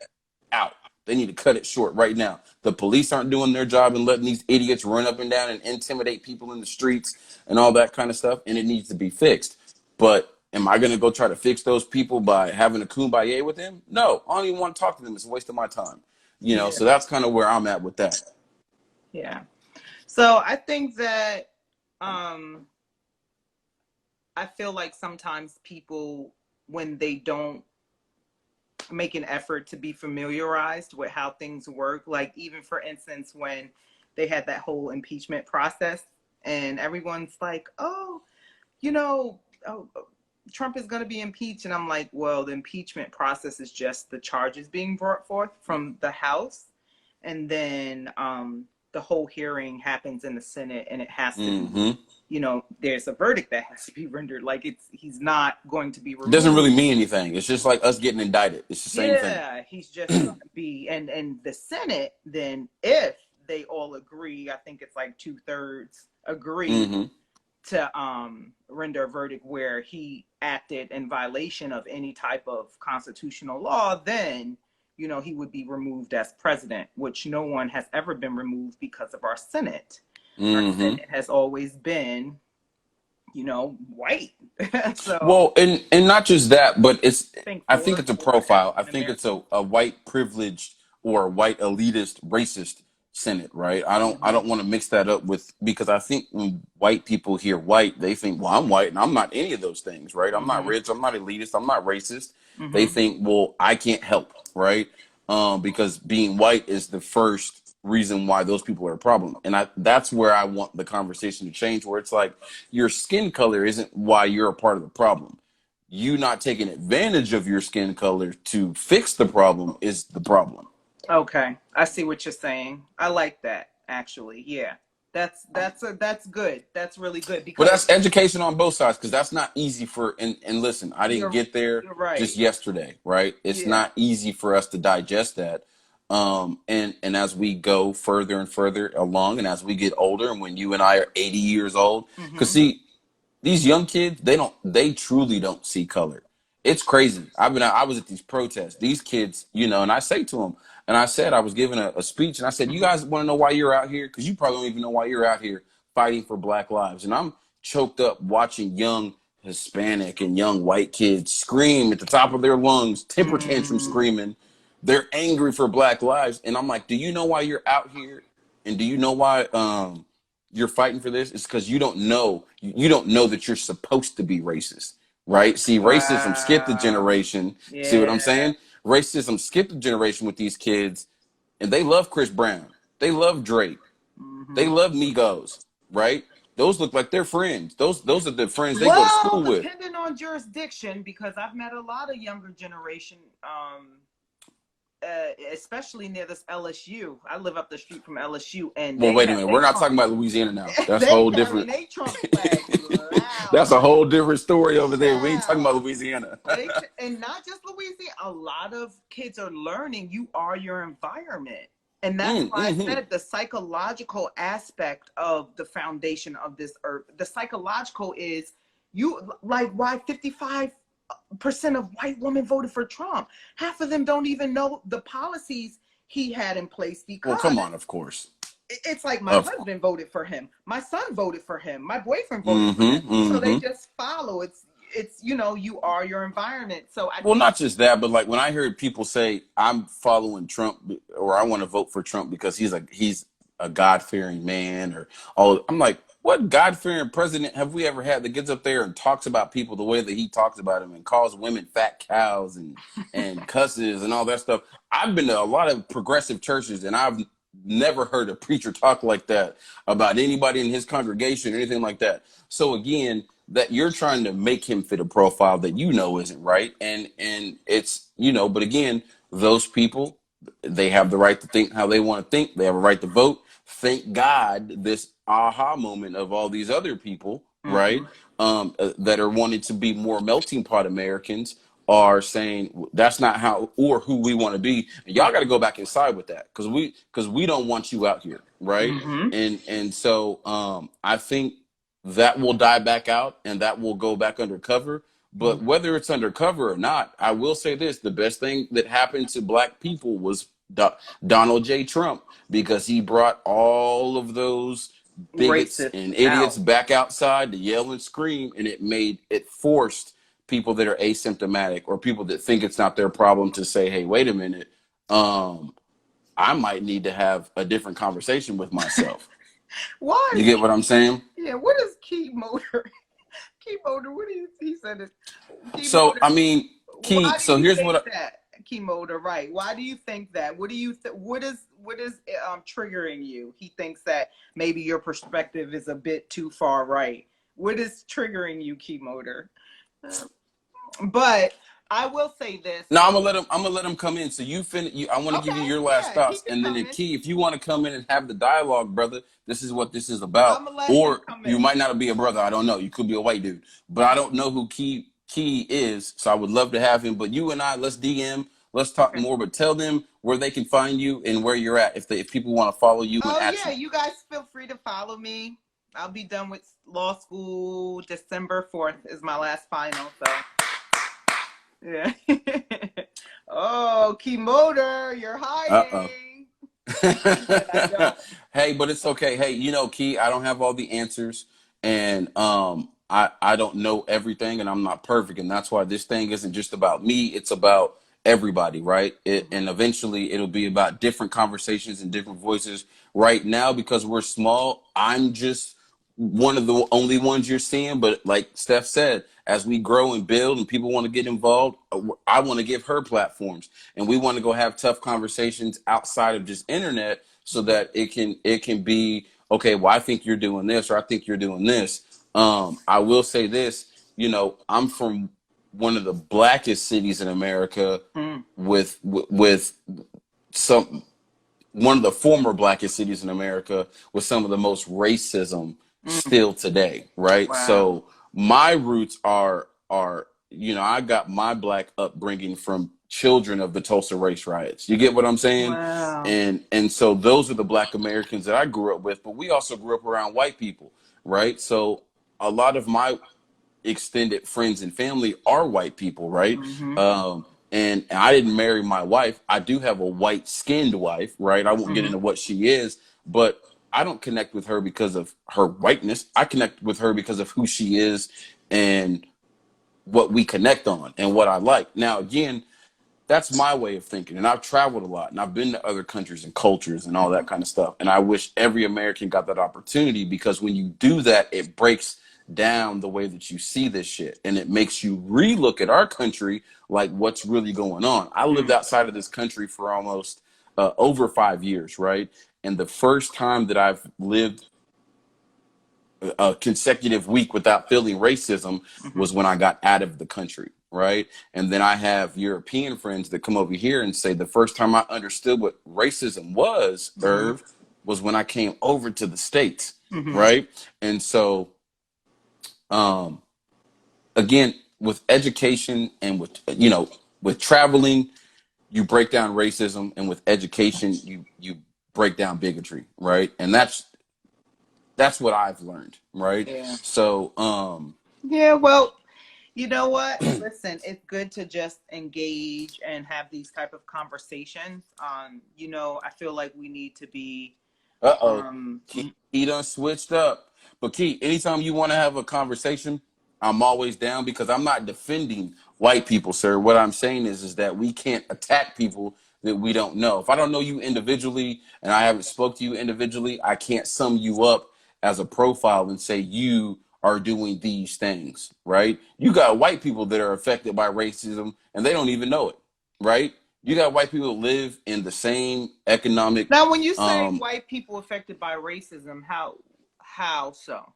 B: out. They need to cut it short right now. The police aren't doing their job and letting these idiots run up and down and intimidate people in the streets and all that kind of stuff, and it needs to be fixed. But am I going to go try to fix those people by having a kumbaya with them? No, I don't even want to talk to them. It's a waste of my time.
A: Yeah.
B: So that's kind of where I'm at with that.
A: Yeah. So I think that um I feel like sometimes people, when they don't make an effort to be familiarized with how things work, like even for instance, when they had that whole impeachment process and everyone's like, oh, you know, oh, Trump is going to be impeached. And I'm like, well, the impeachment process is just the charges being brought forth from the House. And then the whole hearing happens in the Senate and it has to be,
B: Mm-hmm.
A: there's a verdict that has to be rendered. Like he's not going to be
B: It doesn't
A: removed.
B: really mean anything. It's just like us getting indicted. It's the same thing.
A: Yeah, he's just going to be, and the Senate, then if they all agree, I think it's like 2/3 agree
B: Mm-hmm.
A: to render a verdict where he acted in violation of any type of constitutional law, then he would be removed as president, which no one has ever been removed because of our Senate. Our
B: Mm-hmm.
A: Senate has always been, white. So
B: Well, and not just that, but
A: I think
B: I think it's a
A: four
B: profile. I
A: African
B: think it's
A: American.
B: a white privileged or a white elitist racist Senate, right? I don't want to mix that up with, because I think when white people hear white, they think, well, I'm white and I'm not any of those things, right? I'm not
A: Mm-hmm.
B: rich, I'm not elitist, I'm not racist. They
A: Mm-hmm.
B: think, well, I can't help, right? Because being white is the first reason why those people are a problem. And that's where I want the conversation to change, where it's like your skin color isn't why you're a part of the problem. you not taking advantage of your skin color to fix the problem is the problem.
A: Okay, I see what you're saying. I like that actually. Yeah, that's good. That's really good
B: But
A: because
B: that's education on both sides, because that's not easy for, and listen, I didn't
A: you're
B: get there
A: you're
B: just
A: right.
B: yesterday, right? It's
A: Yeah.
B: not easy for us to digest that. And as we go further and further along, and as we get older, and when you and I are 80 years old, because
A: Mm-hmm.
B: see, these young kids, they truly don't see color. It's crazy. I was at these protests. These kids, and I say to them, and I said, I was giving a speech, and I said, you
A: Mm-hmm.
B: guys want to know why you're out here? Because you probably don't even know why you're out here fighting for Black lives. And I'm choked up watching young Hispanic and young white kids scream at the top of their lungs, temper tantrum
A: Mm,
B: screaming. They're angry for Black lives. And I'm like, do you know why you're out here? And do you know why you're fighting for this? It's because you don't know that you're supposed to be racist, right? See, racism skipped a
A: wow.
B: generation. See what I'm
A: Yeah.
B: saying? Racism skipped a generation with these kids, and they love Chris Brown. They love Drake. They
A: Mm-hmm.
B: love Migos, right? Those look like they're friends. Those are the friends they go to
A: Well,
B: school with.
A: depending on jurisdiction, because I've met a lot of younger generation, especially near this LSU. I live up the street from LSU, and
B: Well,
A: they
B: wait a
A: have
B: minute.
A: they
B: We're not
A: Trump.
B: talking about Louisiana now. That's a
A: They
B: whole
A: carrying
B: different.
A: they Trump flags loud,
B: That's a
A: honey.
B: whole different story over there. We ain't talking about
A: Child.
B: Louisiana.
A: And not just Louisiana. A lot of kids are learning you are your environment. And that's why I
B: Mm-hmm.
A: said the psychological aspect of the foundation of this earth. The psychological is you like why 55% of white women voted for Trump. Half of them don't even know the policies he had in place
B: Well,
A: because
B: come on. Of course.
A: it's like my
B: Of course.
A: husband voted for him, my son voted for him, my boyfriend voted for him.
B: Mm-hmm.
A: So they
B: Mm-hmm.
A: just follow. It's you are your environment. So I
B: Well,
A: think
B: not just that, but like when I heard people say I'm following Trump or I want to vote for Trump because he's a God fearing man or all, I'm like, what God fearing president have we ever had that gets up there and talks about people the way that he talks about them and calls women fat cows and cusses and all that stuff? I've been to a lot of progressive churches and I've never heard a preacher talk like that about anybody in his congregation or anything like that. So again, that you're trying to make him fit a profile that isn't right, and it's but again, those people, they have the right to think how they want to think. They have a right to vote. Thank God this aha moment of all these other people, right,
A: mm-hmm.
B: that are wanting to be more melting pot Americans are saying that's not how or who we want to be, and y'all got to go back inside with that because we don't want you out here, right?
A: Mm-hmm.
B: And so I think that will die back out and that will go back undercover. But whether it's undercover or not, I will say this: the best thing that happened to Black people was Donald J. Trump, because he brought all of those bigots
A: Racist
B: and idiots
A: out.
B: back outside to yell and scream, and it forced people that are asymptomatic or people that think it's not their problem to say, "Hey, wait a minute, um, I might need to have a different conversation with myself."
A: Why
B: You
A: is
B: get what I'm saying?
A: yeah? What is key motor? Key motor. What do you? He said it. Key
B: So
A: motor.
B: I mean, Key.
A: Why do
B: So
A: you
B: here's
A: think
B: what.
A: that? Key motor. Right. Why do you think that? What do you? What is triggering you? He thinks that maybe your perspective is a bit too far right. What is triggering you, key motor? But I will say this.
B: No, I'm gonna let him. I'm gonna let him come in. So I want to give you
A: Okay,
B: your last
A: yeah, he
B: thoughts,
A: can
B: and then
A: come
B: the
A: in.
B: Key, if you want to come in and have the dialogue, brother, this is what this is about.
A: I'm gonna let him
B: Or
A: come
B: you
A: in.
B: might not be a brother. I don't know. You could be a white dude, but I don't know who Key is. So I would love to have him. But you and I, let's DM. Let's talk
A: Okay.
B: more. But tell them where they can find you and where you're at. If people want to follow you and
A: Oh
B: at
A: yeah,
B: you.
A: you guys feel free to follow me. I'll be done with law school December 4th is my last final. So yeah. Oh, key motor, you're
B: Uh oh.
A: hiding. But I don't.
B: Hey, but it's okay. Hey, Key, I don't have all the answers, and I don't know everything, and I'm not perfect, and that's why this thing isn't just about me. It's about everybody, right? And eventually, it'll be about different conversations and different voices. Right now, because we're small, I'm just one of the only ones you're seeing. But like Steph said, as we grow and build, and people want to get involved, I want to give her platforms, and we want to go have tough conversations outside of just internet, so that it can be okay. Well, I think you're doing this, or I think you're doing this. I will say this. I'm from one of the blackest cities in America
A: Mm,
B: with some one of the former blackest cities in America with some of the most racism
A: mm,
B: still today, right?
A: wow.
B: So my roots are I got my black upbringing from children of the Tulsa race riots. You get what I'm saying?
A: Wow.
B: And so those are the black Americans that I grew up with, but we also grew up around white people, right? So a lot of my extended friends and family are white people, right?
A: Mm-hmm.
B: And I didn't marry my wife. I do have a white skinned wife, right? I won't get
A: Mm-hmm.
B: into what she is, but I don't connect with her because of her whiteness. I connect with her because of who she is and what we connect on and what I like. Now, again, that's my way of thinking. And I've traveled a lot and I've been to other countries and cultures and all that kind of stuff. And I wish every American got that opportunity, because when you do that, it breaks down the way that you see this shit. And it makes you relook at our country, like what's really going on. I lived outside of this country for almost over 5 years, right? And the first time that I've lived a consecutive week without feeling racism
A: Mm-hmm.
B: was when I got out of the country, right? And then I have European friends that come over here and say the first time I understood what racism was,
A: Mm-hmm.
B: Irv, was when I came over to the States,
A: Mm-hmm.
B: right? And so, um, again, with education and with traveling, you break down racism, and with education, you break down bigotry, right? And that's what I've learned, right?
A: Yeah.
B: So,
A: Yeah, well, you know what? Listen, it's good to just engage and have these type of conversations. I feel like we need to be
B: uh-oh,
A: um
B: he done switched up. But Key, anytime you want to have a conversation, I'm always down, because I'm not defending white people, sir. What I'm saying is that we can't attack people that we don't know. If I don't know you individually and I haven't spoke to you individually, I can't sum you up as a profile and say you are doing these things, right? You got white people that are affected by racism and they don't even know it, right? You got white people that live in the same economic
A: now when you say
B: um
A: white people affected by racism, how so?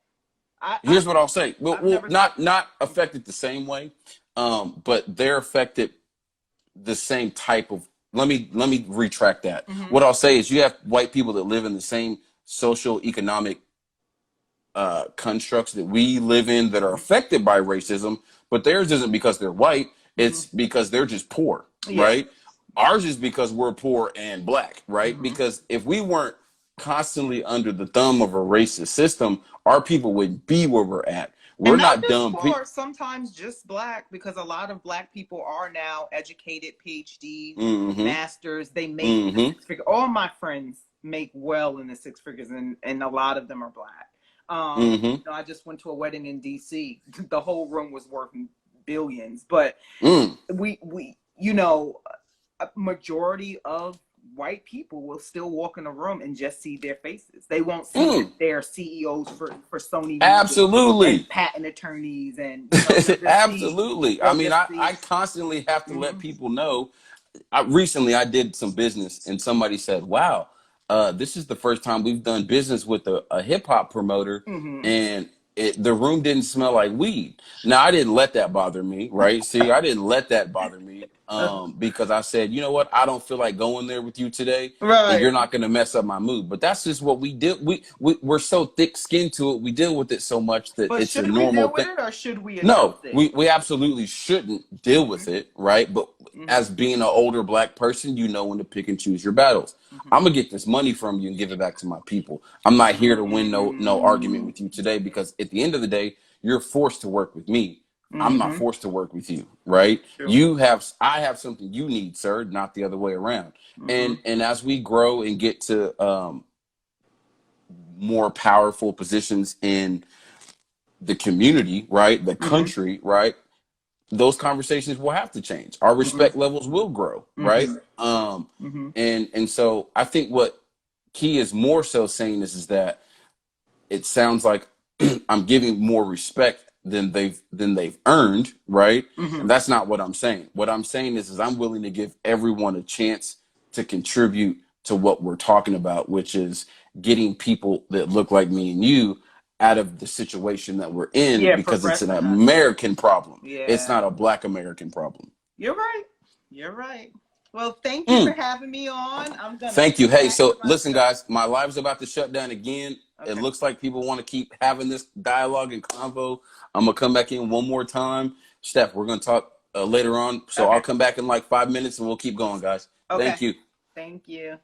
A: I
B: here's what I'll say. Well,
A: I've
B: well,
A: never said.
B: not affected the same way, but they're affected the same type of. Let me retract that.
A: Mm-hmm.
B: What I'll say is you have white people that live in the same social economic constructs that we live in that are affected by racism, but theirs isn't because they're white.
A: Mm-hmm.
B: It's because they're just poor,
A: Yeah.
B: right? Ours is because we're poor and black, right?
A: Mm-hmm.
B: Because if we weren't constantly under the thumb of a racist system, our people wouldn't be where we're at.
A: And
B: We're
A: not
B: not
A: just
B: dumb people.
A: poor, sometimes just black, because a lot of black people are now educated, PhDs,
B: Mm-hmm.
A: masters. They make the
B: Mm-hmm.
A: six figure. All my friends make well in the six figures, and a lot of them are black.
B: Mm-hmm.
A: I just went to a wedding in DC. The whole room was worth billions, but
B: Mm.
A: we a majority of white people will still walk in a room and just see their faces. They won't see that
B: Mm.
A: they're CEOs for Sony Music
B: Absolutely.
A: and patent attorneys, and
B: Absolutely. I
A: they'll
B: mean,
A: just
B: I
A: see.
B: constantly have to let
A: Mm-hmm.
B: people know. Recently I did some business and somebody said, "Wow, this is the first time we've done business with a hip hop promoter,
A: Mm-hmm.
B: and the room didn't smell like weed." Now I didn't let that bother me, right? See, I didn't let that bother me, because I said, you know what, I don't feel like going there with you today, and
A: Right.
B: you're not going to mess up my mood. But that's just what we do. We're so thick skinned to it. We deal with it so much that
A: But
B: it's a
A: should we
B: normal
A: deal with
B: thing.
A: it, or should we address
B: No,
A: it?
B: we absolutely shouldn't deal
A: Mm-hmm.
B: with it, right? But
A: Mm-hmm.
B: as being an older black person, you know when to pick and choose your battles. I'm gonna get this money from you and give it back to my people. I'm not here to win no argument
A: Mm-hmm.
B: with you today, because at the end of the day, you're forced to work with me. I'm not
A: Mm-hmm.
B: forced to work with you, right?
A: True.
B: I have something you need, sir, not the other way around.
A: Mm-hmm.
B: And as we grow and get to more powerful positions in the community, right, the
A: Mm-hmm.
B: country, right, those conversations will have to change. Our
A: Mm-hmm.
B: respect levels will grow, right?
A: Mm-hmm.
B: And so I think what Key is more so saying is that it sounds like I'm giving more respect than they've earned, right?
A: Mm-hmm.
B: And that's not what I'm saying. What I'm saying is I'm willing to give everyone a chance to contribute to what we're talking about, which is getting people that look like me and you out of the situation that we're in
A: Yeah,
B: because it's an
A: progressing us.
B: American problem.
A: Yeah.
B: It's not a Black American problem.
A: You're right. You're right. Well, thank you for having me on. I'm gonna
B: Thank you.
A: get
B: Hey,
A: back
B: so
A: to my
B: listen,
A: stuff.
B: guys, my live's about to shut down again.
A: Okay.
B: It looks like people want to keep having this dialogue and convo. I'm gonna come back in one more time. Steph, we're gonna talk later on. So
A: Okay.
B: I'll come back in like 5 minutes and we'll keep going, guys.
A: Okay.
B: Thank you.
A: Thank you.